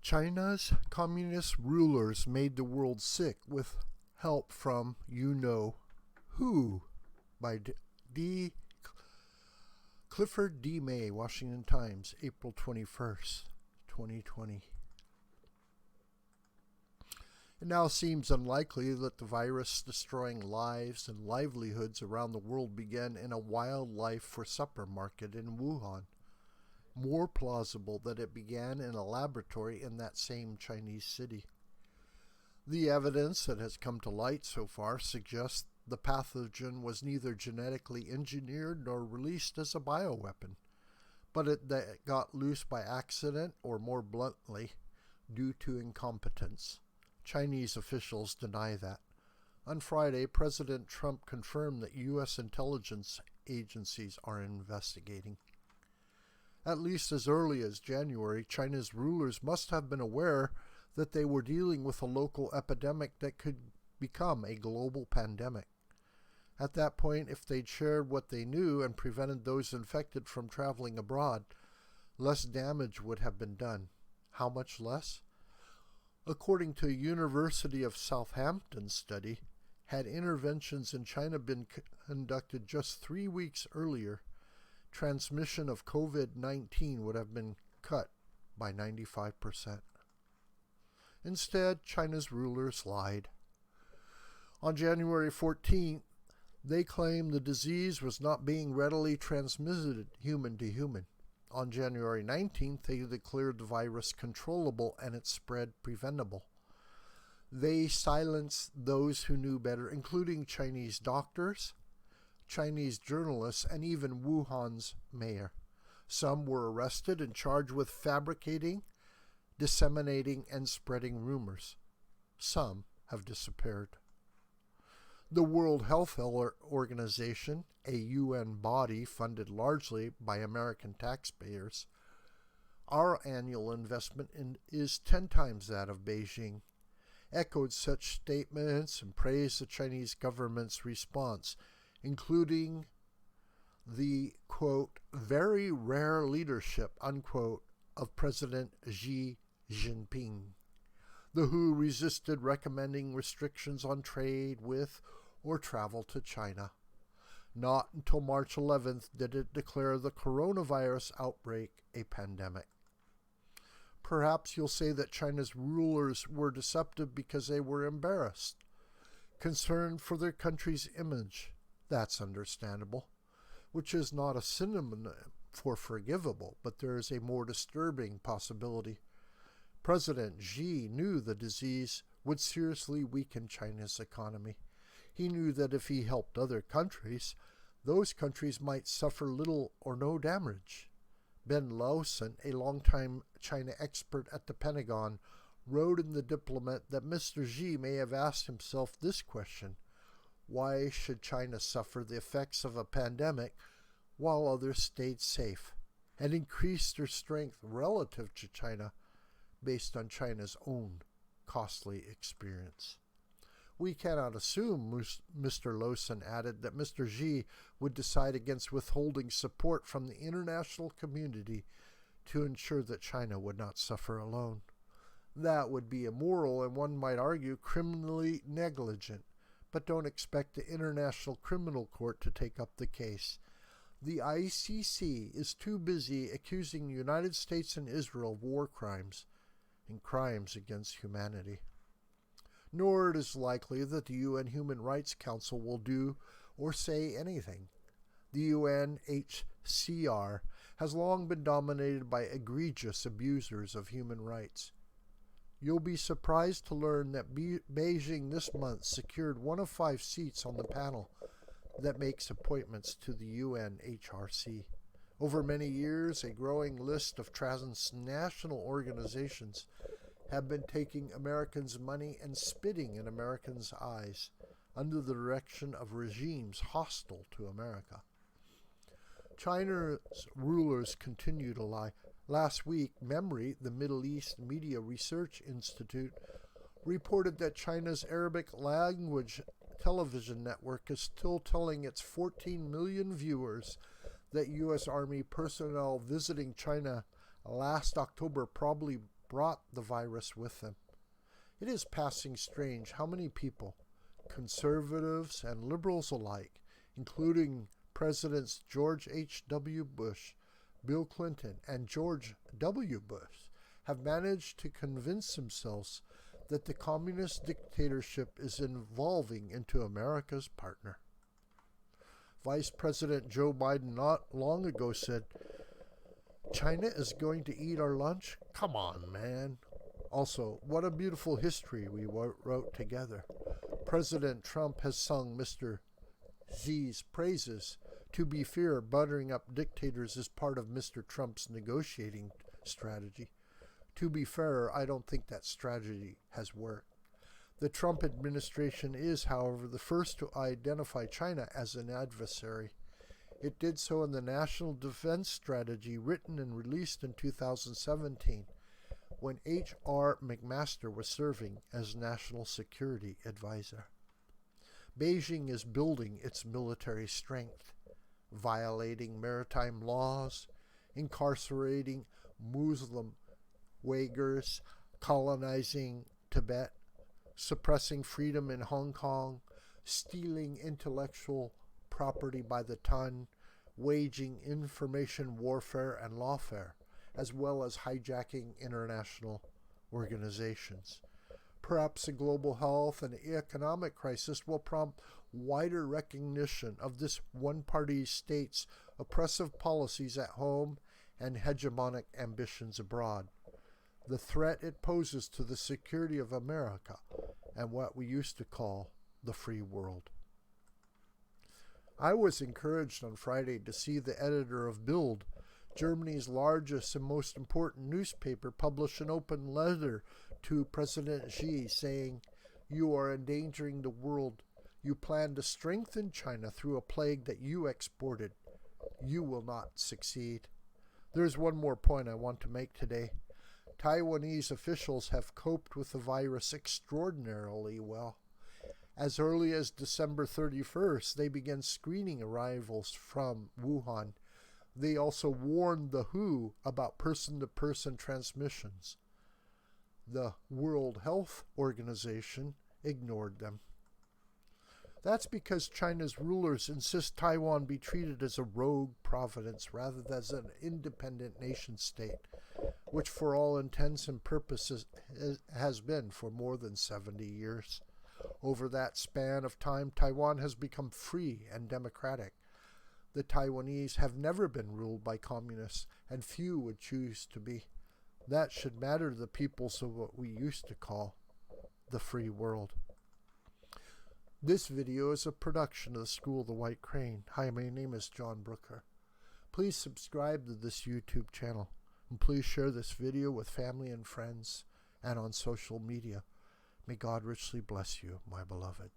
China's communist rulers made the world sick with help from you know who by Clifford D. May, Washington Times, April 21st, 2020. It now seems unlikely that the virus destroying lives and livelihoods around the world began in a wildlife for supper market in Wuhan. More plausible that it began in a laboratory in that same Chinese city. The evidence that has come to light so far suggests the pathogen was neither genetically engineered nor released as a bioweapon, but it got loose by accident or, more bluntly, due to incompetence. Chinese officials deny that. On Friday, President Trump confirmed that U.S. intelligence agencies are investigating. At least as early as January, China's rulers must have been aware that they were dealing with a local epidemic that could become a global pandemic. At that point, if they'd shared what they knew and prevented those infected from traveling abroad, less damage would have been done. How much less? According to a University of Southampton study, had interventions in China been conducted just 3 weeks earlier, transmission of COVID-19 would have been cut by 95%. Instead, China's rulers lied. On January 14th, they claimed the disease was not being readily transmitted human to human. On January 19th, they declared the virus controllable and its spread preventable. They silenced those who knew better, including Chinese doctors, Chinese journalists, and even Wuhan's mayor. Some were arrested and charged with fabricating, disseminating, and spreading rumors. Some have disappeared. The World Health Organization, a UN body funded largely by American taxpayers, our annual investment is 10 times that of Beijing, echoed such statements and praised the Chinese government's response, including the, quote, very rare leadership, unquote, of President Xi Jinping. The WHO resisted recommending restrictions on trade with or travel to China. Not until March 11th did it declare the coronavirus outbreak a pandemic. Perhaps you'll say that China's rulers were deceptive because they were embarrassed, concerned for their country's image. That's understandable, which is not a synonym for forgivable, but there is a more disturbing possibility. President Xi knew the disease would seriously weaken China's economy. He knew that if he helped other countries, those countries might suffer little or no damage. Ben Lawson, a longtime China expert at the Pentagon, wrote in The Diplomat that Mr. Xi may have asked himself this question: why should China suffer the effects of a pandemic while others stayed safe and increased their strength relative to China based on China's own costly experience? We cannot assume, Mr. Lawson added, that Mr. Xi would decide against withholding support from the international community to ensure that China would not suffer alone. That would be immoral and, one might argue, criminally negligent, but don't expect the International Criminal Court to take up the case. The ICC is too busy accusing the United States and Israel of war crimes and crimes against humanity. Nor it is likely that the UN Human Rights Council will do or say anything. The UNHCR has long been dominated by egregious abusers of human rights. You'll be surprised to learn that Beijing this month secured 1 of 5 seats on the panel that makes appointments to the UNHRC. Over many years, a growing list of transnational organizations have been taking Americans' money and spitting in Americans' eyes under the direction of regimes hostile to America. China's rulers continue to lie. Last week, MEMRI, the Middle East Media Research Institute, reported that China's Arabic language television network is still telling its 14 million viewers that U.S. Army personnel visiting China last October probably brought the virus with them. It is passing strange how many people, conservatives and liberals alike, including Presidents George H.W. Bush, Bill Clinton, and George W. Bush, have managed to convince themselves that the communist dictatorship is evolving into America's partner. Vice President Joe Biden not long ago said, "China is going to eat our lunch? Come on, man." Also, what a beautiful history we wrote together. President Trump has sung Mr. Xi's praises. To be fair, buttering up dictators is part of Mr. Trump's negotiating strategy. To be fair, I don't think that strategy has worked. The Trump administration is, however, the first to identify China as an adversary. It did so in the National Defense Strategy written and released in 2017, when H.R. McMaster was serving as National Security Advisor. Beijing is building its military strength, violating maritime laws, incarcerating Muslim Uyghurs, colonizing Tibet, suppressing freedom in Hong Kong, stealing intellectual property by the ton, waging information warfare and lawfare, as well as hijacking international organizations. Perhaps a global health and economic crisis will prompt wider recognition of this one-party state's oppressive policies at home and hegemonic ambitions abroad. The threat it poses to the security of America and what we used to call the free world. I was encouraged on Friday to see the editor of Bild, Germany's largest and most important newspaper, publish an open letter to President Xi saying, "You are endangering the world. You plan to strengthen China through a plague that you exported. You will not succeed." There's one more point I want to make today. Taiwanese officials have coped with the virus extraordinarily well. As early as December 31st, they began screening arrivals from Wuhan. They also warned the WHO about person-to-person transmissions. The World Health Organization ignored them. That's because China's rulers insist Taiwan be treated as a rogue province rather than as an independent nation-state, which for all intents and purposes has been for more than 70 years. Over that span of time, Taiwan has become free and democratic. The Taiwanese have never been ruled by communists, and few would choose to be. That should matter to the peoples of what we used to call the free world. This video is a production of the School of the White Crane. Hi, my name is John Brooker. Please subscribe to this YouTube channel, and please share this video with family and friends and on social media. May God richly bless you, my beloved.